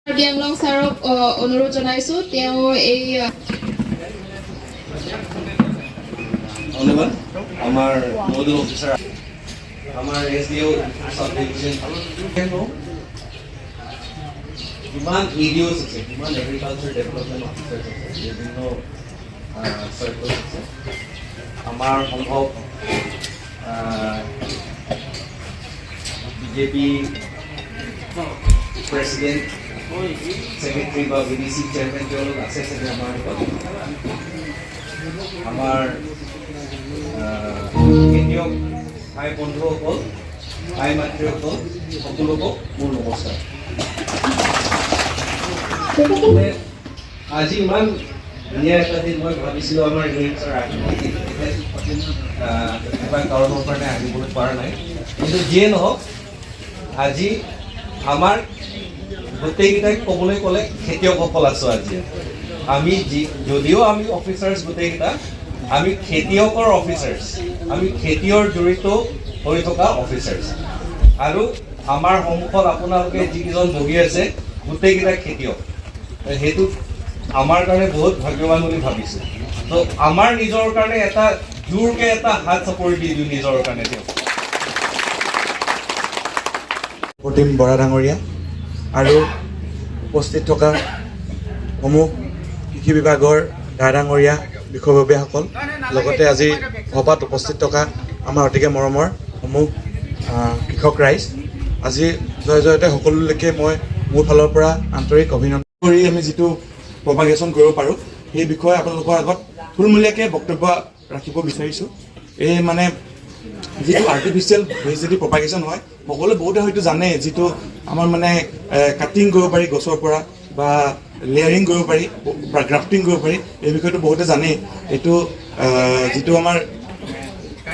গ্যাংলং ছাৰক অনুৰোধ জনাইছো তেওঁ এই ধন্যবাদ আমার নোডাল অফিসার আমার এসডিও সাব ডিভিশন ইমান এরিয়াস আছে ইমান এগ্রিকালচার ডেভেলপমেন্ট অফিসার আছে বিভিন্ন সার্কেল আছে আমার সম্ভব বিজেপি প্রেসিডেন্ট সেক্রেটারি বা বিডিসি চেয়ারম্যান তেওঁলোক আছে চাগে আমাৰ কেন্দ্ৰীয় ভাই বন্ধুসকল ভাই মাতৃসকল সকলোকে মোৰ নমস্কাৰ। আজি ইমান ধুনীয়া এটা দিন মই ভাবিছিলোঁ আমাৰ ইউনিটৰ কিবা কাৰণৰ কাৰণে আহিবলৈ পৰা নাই, কিন্তু যিয়ে নহওক আজি আমাৰ গোটেইকেইটাই ক'বলৈ ক'লে খেতিয়কসকল আছোঁ। আজি আমি যদিও আমি অফিচাৰ্ছ গোটেইকেইটা আমি খেতিয়কৰ অফিচাৰ্ছ, আমি খেতিয়ৰ জড়িত হৈ থকা অফিচাৰ্ছ, আৰু আমাৰ সন্মুখত আপোনালোকে যিকেইজন বহি আছে গোটেইকেইটা খেতিয়ক। সেইটো আমাৰ কাৰণে বহুত ভাগ্যৱান বুলি ভাবিছোঁ। তো আমাৰ নিজৰ কাৰণে এটা জোৰকৈ এটা হাত চাপৰি দি দিওঁ নিজৰ কাৰণে। প্ৰতিম বৰা ডাঙৰীয়া আৰু উপস্থিত থকা সমূহ কৃষি বিভাগৰ ডাঙৰীয়া বিষয়ববীয়াসকল, লগতে আজি সভাত উপস্থিত থকা আমাৰ অতিকে মৰমৰ সমূহ কৃষক ৰাইজ, আজি জয় জয়তে সকলোলৈকে মই মোৰ ফালৰ পৰা আন্তৰিক অভিনন্দন কৰি আমি যিটো প্ৰপাগেশ্যন কৰিব পাৰোঁ সেই বিষয়ে আপোনালোকৰ আগত থুলমূলীয়াকৈ বক্তব্য ৰাখিব বিচাৰিছোঁ। এই মানে যিটো আৰ্টিফিচিয়েল ভেজিটেটিভ প্ৰপাগেশ্যন হয়, সকলোৱে বহুতে হয়তো জানে, যিটো আমাৰ মানে কাটিং কৰিব পাৰি গছৰ পৰা বা লেয়াৰিং কৰিব পাৰি বা গ্ৰাফটিং কৰিব পাৰি, এই বিষয়টো বহুতে জানেই। এইটো যিটো আমাৰ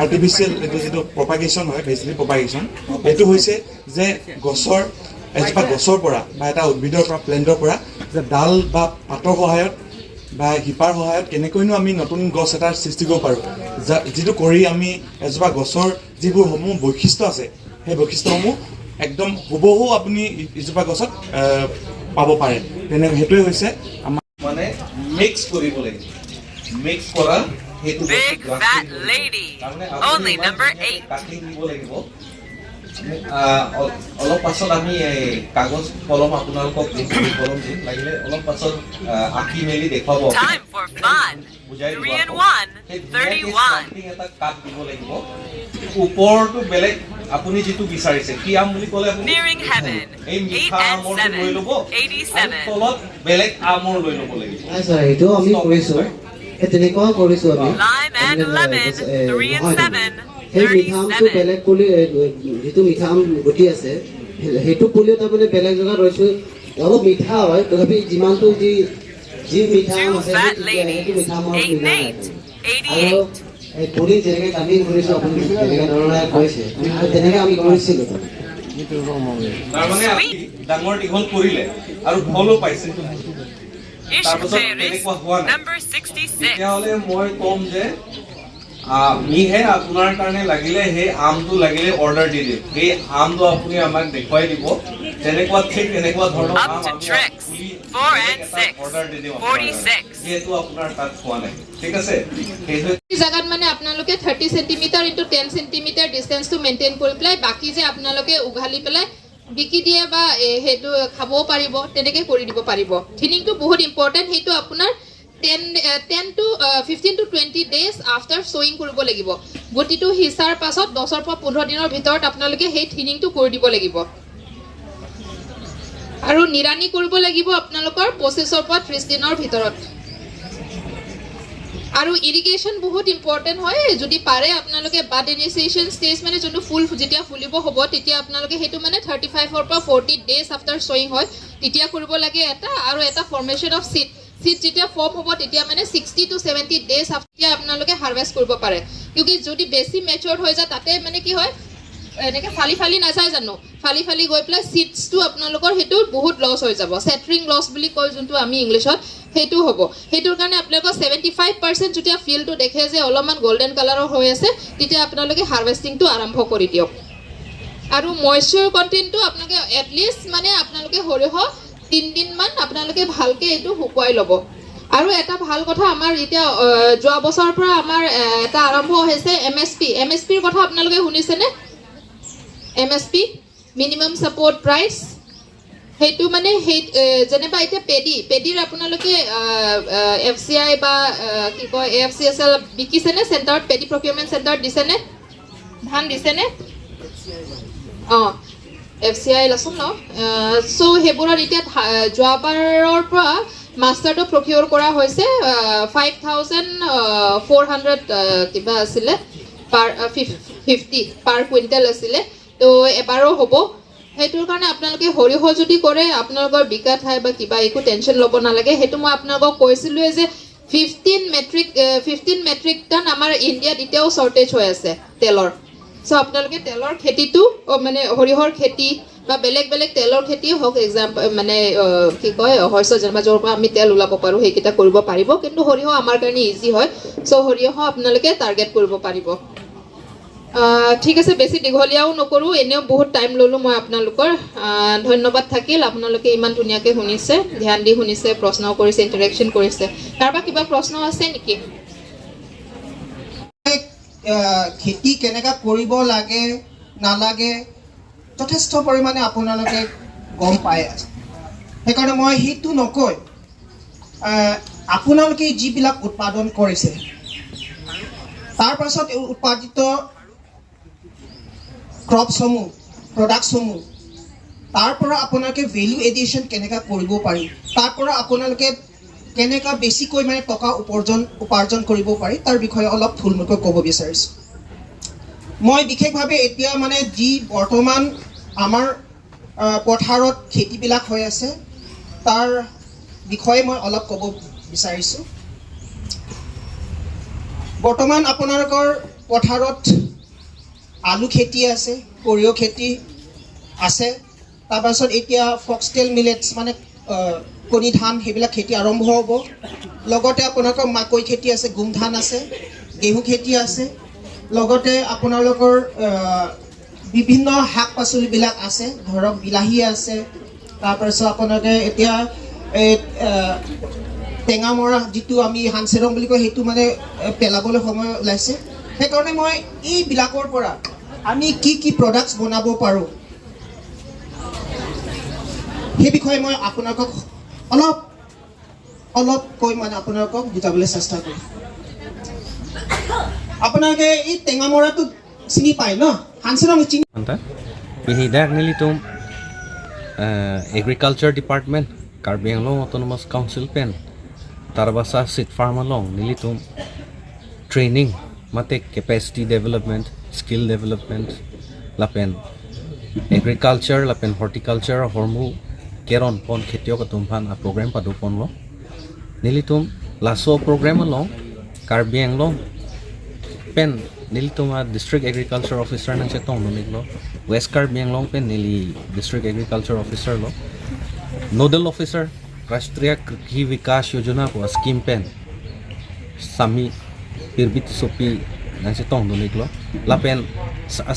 আৰ্টিফিচিয়েল এইটো যিটো প্ৰপাগেশ্যন হয়, ভেজিটেটিভ প্ৰপাগেশ্যন, এইটো হৈছে যে এজোপা গছৰ পৰা বা এটা উদ্ভিদৰ পৰা প্লেণ্টৰ পৰা যে ডাল বা পাতৰ সহায়ত বা শিপাৰ সহায়ত কেনেকৈনো আমি নতুন গছ এটাৰ সৃষ্টি কৰিব পাৰোঁ, যিটো কৰি আমি এজোপা গছৰ যিবোৰ সমূহ বৈশিষ্ট্য আছে সেই বৈশিষ্ট্যসমূহ একদম হুবহু আপুনি ইজোপা গছত পাব পাৰে। সেইটোৱে হৈছে আমাৰ মানে মিক্স কৰিব লাগিব। মিক্স কৰা সেইটো কাটিং দিব লাগিব। অলপ পাছত আমি কাগজ কলম আপোনালোকক কলম দিম, লাগিলে অলপ পাছত আঁকি মেলি দেখুৱাব, বুজাই দিব। এটা কাট দিব লাগিব। ওপৰটো বেলেগ আপুনি যিটো বিচাৰিছে, কি আম বুলি ক'লে আপুনি এই মিঠা আমৰটো লৈ ল'ব, তলত বেলেগ আমৰ লৈ ল'ব লাগিব। সেইটো আমি কৰিছোঁ, তেনেকুৱাও কৰিছোঁ আমি। সেই মিঠা আমটো বেলেগ পুলি, যিটো মিঠা আম গুটি আছে সেইটো পুলিও তাৰমানে বেলেগ জেগাত ৰৈছোঁ। অলপ মিঠা হয়, তথাপি যিমানটো যি মিঠা আম আছে সেইটো মিঠা আমৰ মিঠা নাই। আৰু এই পুলি যেনেকৈ কাটিং কৰিছোঁ আপুনি যেনেকৈ ধৰণে কৈছে তেনেকৈ আমি কৰিছিলোঁ। তাৰমানে আপুনি ডাঙৰ দীঘল কৰিলে আৰু ফলো পাইছে, তাৰপাছত তেনেকুৱা হোৱা নাই, তেতিয়াহ'লে মই ক'ম যে আমিহে আপোনাৰ কাৰণে লাগিলে সেই আমটো লাগিলে অৰ্ডাৰ দি দিম, সেই আমটো আপুনি আমাক দেখুৱাই দিব, তেনেকুৱা ঠিক তেনেকুৱা ধৰণৰ আম অৰ্ডাৰ দি দিম, যিহেতু আপোনাৰ তাত পোৱা নাই। ঠিক আছে, সেইটো জাগাত মানে আপোনালোকে 30 সেন্টিমিটাৰ ইনটু 10 সেন্টিমিটাৰ ডিষ্টেন্সটো মেইনটেইন কৰি পেলাই বাকী যে আপোনালোকে উঘালি পেলাই বিকি দিয়ে বা সেইটো খাবও পাৰিব, তেনেকৈ কৰি দিব পাৰিব। থিনিংটো বহুত ইম্পৰ্টেণ্ট, সেইটো আপোনাৰ 10 to 15 to 20 days after sowing কৰিব লাগিব। গুটিটো সিঁচাৰ পাছত 10 পৰা 15 দিনৰ ভিতৰত আপোনালোকে সেই থিনিংটো কৰি দিব লাগিব। আৰু নিৰানি কৰিব লাগিব আপোনালোকৰ 25 পৰা 30 দিনৰ ভিতৰত। আৰু ইৰিগেশ্যন বহুত ইম্পৰ্টেণ্ট হয়, যদি পাৰে আপোনালোকে বাড ইনিচিয়েশ্যন ষ্টেজ মানে যোনটো ফুল যেতিয়া ফুলিব হ'ব তেতিয়া আপোনালোকে সেইটো মানে 35 পৰা 40 days after sowing হয় তেতিয়া কৰিব লাগে এটা। আৰু এটা ফৰ্মেশ্যন অফ চিড যেতিয়া ফৰ্ম হ'ব তেতিয়া মানে 60 to 70 days after আপোনালোকে হাৰ্ভেষ্ট কৰিব পাৰে। কিউকি যদি বেছি মেচিয়ৰ হৈ যায় তাতে মানে কি হয়, এনেকৈ ফালি ফালি নাযায় জানো, ফালি ফালি গৈ পেলাই চিডছটো আপোনালোকৰ সেইটো বহুত লছ হৈ যাব, চেট্ৰিং লছ বুলি কয় যোনটো আমি ইংলিছত, সেইটো হ'ব। সেইটোৰ কাৰণে আপোনালোকৰ 75% যেতিয়া ফিল্ডটো দেখে যে অলপমান গল্ডেন কালাৰৰ হৈ আছে তেতিয়া আপোনালোকে হাৰ্ভেষ্টিংটো আৰম্ভ কৰি দিয়ক। আৰু মইশ্চাৰ কণ্টেণ্টটো আপোনালোকে এটলিষ্ট মানে আপোনালোকে সৰিয়হ 3 দিনমান আপোনালোকে ভালকে এইটো শুকুৱাই ল'ব আৰু এটা ভাল কথা আমাৰ এতিয়া যোৱা বছৰৰ পৰা আমাৰ এটা আৰম্ভ হৈছে MSPৰ কথা আপোনালোকে শুনিছেনে MSP মিনিমাম সাপোৰ্ট প্ৰাইচ সেইটো মানে সেই যেনেবা এতিয়া পেডিৰ আপোনালোকে FCI বা কি কয় AFCSL বিকিছেনে চেণ্টাৰত পেডি প্ৰকিউৰমেণ্ট চেণ্টাৰত দিছেনে ধান দিছেনে FCI লাচোন ন সো সেইবোৰত এতিয়া যোৱাবাৰৰ পৰা মাষ্টাৰটো প্ৰকিউৰ কৰা হৈছে 5400 কিবা আছিলে পাৰ 50 পাৰ কুইণ্টেল আছিলে তো এবাৰো হ'ব সেইটোৰ কাৰণে আপোনালোকে সৰিয়হ যদি কৰে আপোনালোকৰ বিকা ঠাই বা কিবা একো টেনশ্যন ল'ব নালাগে সেইটো মই আপোনালোকক কৈছিলোৱে যে 15 মেট্ৰিক টন আমাৰ ইণ্ডিয়াত এতিয়াও শ্বৰ্টেজ হৈ আছে তেলৰ সো আপোনালোকে তেলৰ খেতিটো মানে সৰিয়হৰ খেতি বা বেলেগ তেলৰ খেতি হওক এক্সাম্পল মানে কি কয় শস্য যেনিবা য'ৰ পৰা আমি তেল ওলাব পাৰোঁ সেইকেইটা কৰিব পাৰিব কিন্তু সৰিয়হ আমাৰ কাৰণে ইজি হয় সো সৰিয়হ আপোনালোকে টাৰ্গেট কৰিব পাৰিব ঠিক আছে বেছি দীঘলীয়াও নকৰোঁ এনেও বহুত টাইম ল'লোঁ মই আপোনালোকৰ ধন্যবাদ থাকিল আপোনালোকে ইমান ধুনীয়াকৈ শুনিছে ধ্যান দি শুনিছে প্ৰশ্ন কৰিছে ইণ্টাৰেকশ্যন কৰিছে কাৰোবাৰ কিবা প্ৰশ্ন আছে নেকি খেতি কেনেকৈ কৰিব লাগে নালাগে যথেষ্ট পৰিমাণে আপোনালোকে গম পাই আছে সেইকাৰণে মই সেইটো নকৈ আপোনালোকে যিবিলাক উৎপাদন কৰিছে তাৰ পাছত উৎপাদিত ক্ৰপসমূহ প্ৰডাক্টসমূহ তাৰ পৰা আপোনালোকে ভেলু এডিশ্যন কেনেকৈ কৰিব পাৰি তাৰ পৰা আপোনালোকে কেনেকৈ বেছিকৈ মানে টকা উপাৰ্জন কৰিব পাৰি তাৰ বিষয়ে অলপ থুলমূলকৈ ক'ব বিচাৰিছোঁ মই বিশেষভাৱে এতিয়া মানে যি বৰ্তমান আমাৰ পথাৰত খেতিবিলাক হৈ আছে তাৰ বিষয়ে মই অলপ ক'ব বিচাৰিছোঁ বৰ্তমান আপোনালোকৰ পথাৰত আলু খেতি আছে সৰিয়হ খেতি আছে তাৰপাছত এতিয়া ফক্সটেল মিলেটছ মানে কণী ধান সেইবিলাক খেতি আৰম্ভ হ'ব লগতে আপোনালোকৰ মাকৈ খেতি আছে গোম ধান আছে গেহু খেতি আছে লগতে আপোনালোকৰ বিভিন্ন শাক পাচলিবিলাক আছে ধৰক বিলাহী আছে তাৰপাছত আপোনালোকে এতিয়া টেঙামৰা যিটো আমি হানচেৰং বুলি কয় সেইটো মানে পেলাবলৈ সময় ওলাইছে সেইকাৰণে মই এইবিলাকৰ পৰা আমি কি প্ৰডাক্টছ বনাব পাৰোঁ সেই বিষয়ে মই আপোনালোকক অলপকৈ মানে আপোনালোকক বুজাবলৈ চেষ্টা কৰিম আপোনালোকে এই টেঙামৰাটো চিনি পায় ন হানচেৰং চিনি Pinidak nilitum Agriculture Department Karbi Anglong Autonomous Council pen Tarbasa Sit Farm along nilitum training mate capacity development skill development lapen agriculture lapen horticulture hormu keron pon khetio ka tumpan a program padu pon lo nilitum laso program along Karbi Anglong pen nilitum a district agriculture officer nang setong no niglo West Karbi Anglong pen nili district agriculture officer lo nodal officer Rashtriya Krishi Vikas Yojana ko scheme pen sami pirbit sopi nang setong no niglo lapen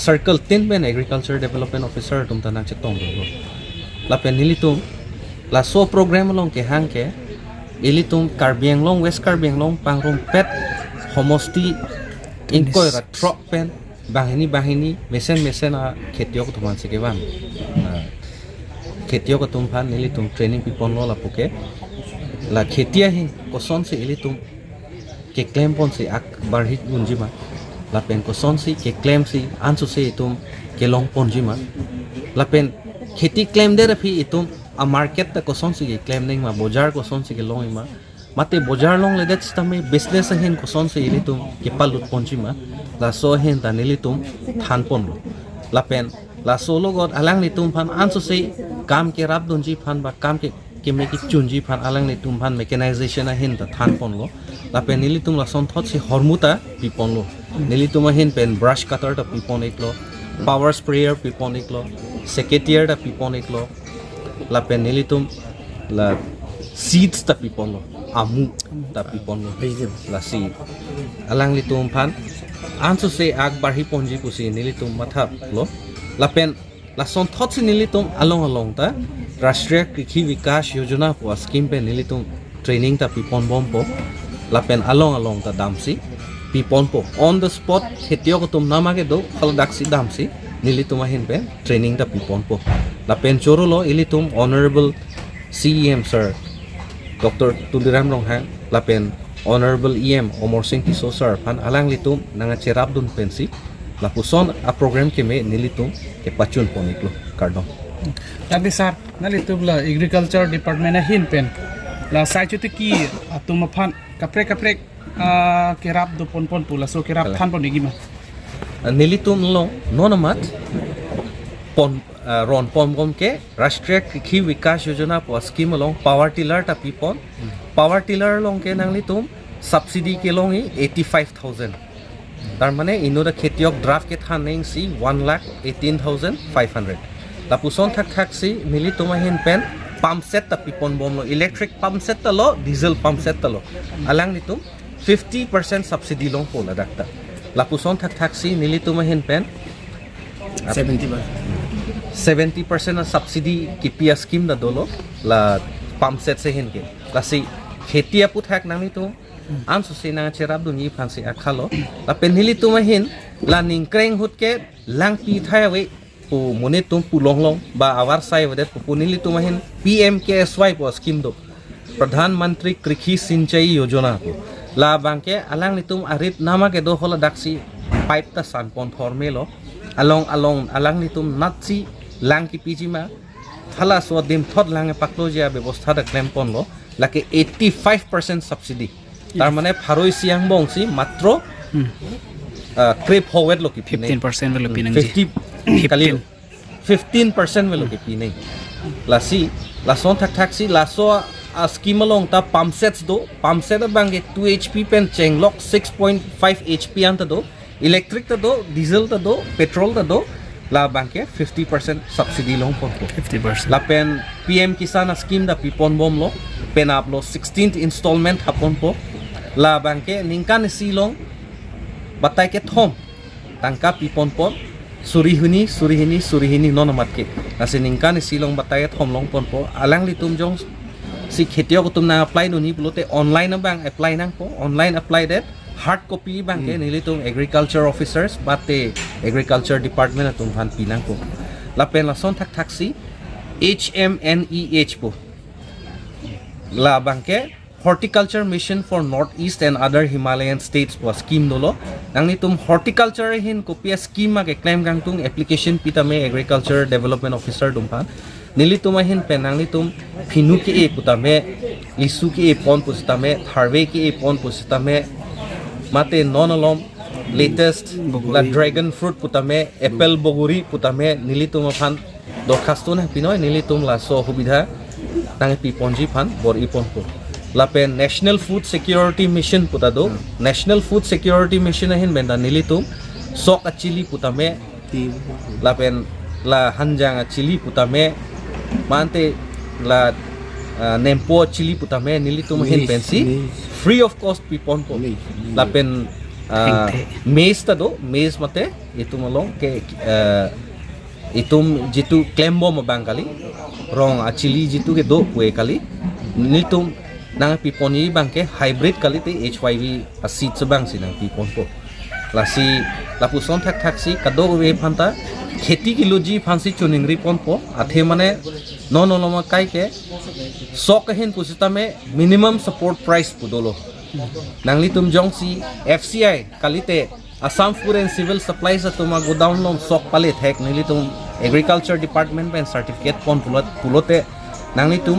circle 10 pen agriculture development officer tum tanang setong lo lapen nilitum laso program along ke hangke ilitum Karbi Anglong West Karbi Anglong pangrum pet homosti Inkoi ra trok pen bahini mesen a khetiok tuman sekeban khetiok tumpan nilitum training pipon lo la puke la khetia hin koson se ilitum ke claim pon se ak barhit bunjima la pen koson se ke claim se ansu se itum ke long pon jima la pen kheti claim de rafi itum a market ta koson se ke claim ning ma bojar koson se ke long ima mate bojar long le det stame business hin koson se ilitum ke palut ponjima la so hin ta nilitum than pon lo la pen la so logot alang litum phan anso se kam ke rap donji phan ba kam ke me ki chunji phan alang litum phan mechanization a hin ta than pon lo la pen nilitum la son thot se hormuta pipon lo nilitum hin pen brush cutter ta pipon eklo power sprayer pipon eklo secateurs ta pipon eklo la pen nilitum la seeds ta pipon lo amu ta pipon lo la seed alang litum phan anso se ak barhi ponji pusi nilitum mathap lo lapen la son thot si nilitum along ta Rashtriya Kriki Vikas Yojana po scheme pe nilitum training ta pipon bompo la pen along ta damsi pipon po on the spot khetio ko tum namage do khaladaksi damsi nilitum ahin pe training ta pipon po la pen chorolo ilitum honorable CEM sir Dr. Tuliram Ronghang la pen honorable EM Omor Singh Tiso sir phan alang litum nanga cherap dun pensi la puson a program ke me nilitum ke pachun poniklo kardom Tapi sar nalitum la agriculture department na hin pen la sai chuti ki atum phan kaprek kerap do pon pula so kerap than pon gima nilitum lo nonamat pon ron pom gom ke Rashtriya Kriki Vikas Yojana po scheme long power tiller ta pipon power tiller long ke nanglitum subsidy ke long 85,000 tar mane inoda khetiok draft ke thaneng si 1,18,500 la puson thak si nilitum hin pen pump set ta pipon bom lo electric pump set ta lo diesel pump set ta lo alang litum 50% subsidy long po la dakta la puson thak si nilitum hin pen 70% na subsidy ki pia scheme da dolo la pump set se hin ke la si khetia pu thak nang tu an so se na cherab du ni phansi akhalo la penhili tu ma hin la ning kreng hut ke lang pi thai we pu mone tum pu long ba awar sai wede pu punili tu ma hin PMKSY po scheme do Pradhan Mantri Kriki Sinchai Yojana po la bangke alang litum arit nama ke do hola daksi pipe ta san pon thormelo along alang litum natsi lang ki pijima thala so dim thot lang pakloja ব্যবস্থা da claim pon lo lake 85% subsidy tar mane pharoi siang bongsi matro crep forward lo ki 15% velo pinang 50 kali 15% velo ki pinai la si la son thak si la so a scheme along ta pump sets do pump set bange 2 HP pen chenglok 6.5 HP anta do electric ta do diesel ta do petrol ta do la banke 50% subsidy long pon po 50% la pen PM Kisan scheme da pipon bom lo pen up lo 16th installment hapon po la banke ningkan silong batay ke thom tangka pipon po surihini nonamat ke nasi ningkan silong batay thom long pon po alang litum jong si khetio ko tum na apply no ni pulote online na bang apply nang po online apply that hard copy bang ke nilitum agriculture officers bate agriculture department na tum phan pinang po la pen la son thak si HMNEH po la bang ke horticulture mission for northeast and other Himalayan states po scheme dolo nang nitum horticulture hin kopia scheme ma ke claim gang tung application pitame agriculture development officer dum phan nilitum hin penang nitum phinu ke e putame lisu ke e pon pustame tharve ke e pon pustame mate non alom latest la dragon fruit putame apple boguri putame nilitum phan dorkhasto na pinoy nilitum la so hubidha tang pi ponji phan bor ipon ko la pen national food security mission putado national food security mission hin benda nilitum sok achili putame la pen la hanjang achili putame mante la nempo chili putame nilitum hin pensi free of cost pipon po la pen maize ta do maize mate itum along ke itum jitu klembo mabangkali rong achili jitu ke do pue kali nilitum nang piponi bangke hybrid kali te HYV seed sebang sinang pipon po la si la puson thak si kado we phanta kheti kiloji phansi chuning ripon po athe mane non loma kai ke sok hin pusitame minimum support price pudolo nangli tum jong si FCI kalite Assam Food and Civil Supplies atuma godown lom sok pale thek nili tum agriculture department pen certificate pon pulote nangli tum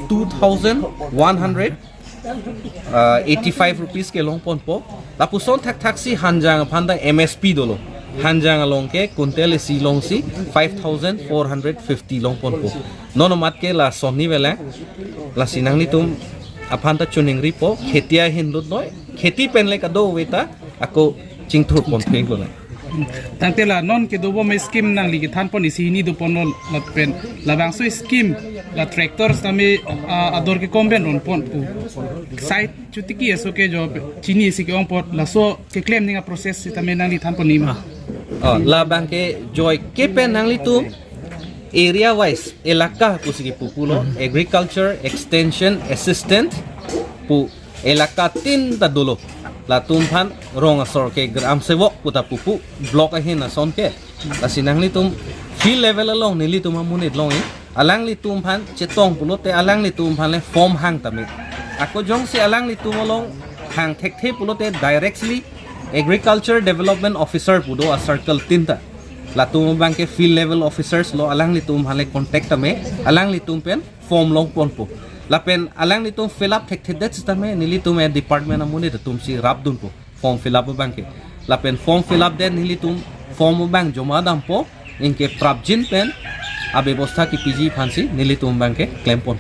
2,185 rupees ke long pon po la puson thak si hanjang phanda MSP dolo hanjang along ke kuntel si long si 5,450 long pon po nono mat ke la sonni vela la sinang ni tum aphanta chuning ri po khetia hin lut noi kheti pen le ka do weta ako chingthur pon pheng lo tangte la non ke do bo me scheme nang li than pon isi ni do pon la pen la bang so scheme la tractors tame ador ke komben on pon pu site chutiki eso ke job chini isi ke on pot la so ke claim ninga process tame nang li than pon ni ma labang ke joy ke pen nangli tum area wise elaka pusigi pupulo agriculture extension assistant pu elaka tin ta dolo la tumphan rong asor ke gram sevok puta pupu block ahin ason ke la sinang li tum field level along nili tum amunit long alang li tumphan chetong pulote alang li tumphan le form hang tami ako jong si alang li tum along hang thek the pulote directly agriculture development officer pudo a circle tinta la tum bang ke field level officers lo alang li tum hale contact tame alang li tum pen form long pon po la pen alang li tum fill up thek the det tame nili tum e department amuni tum si rap dun po form fill up bang ke la pen form fill up den nili tum form bang joma dam po inke prabjin pen a ব্যবস্থা কি PG fancy নিলি তুম ব্যাংকে claim পন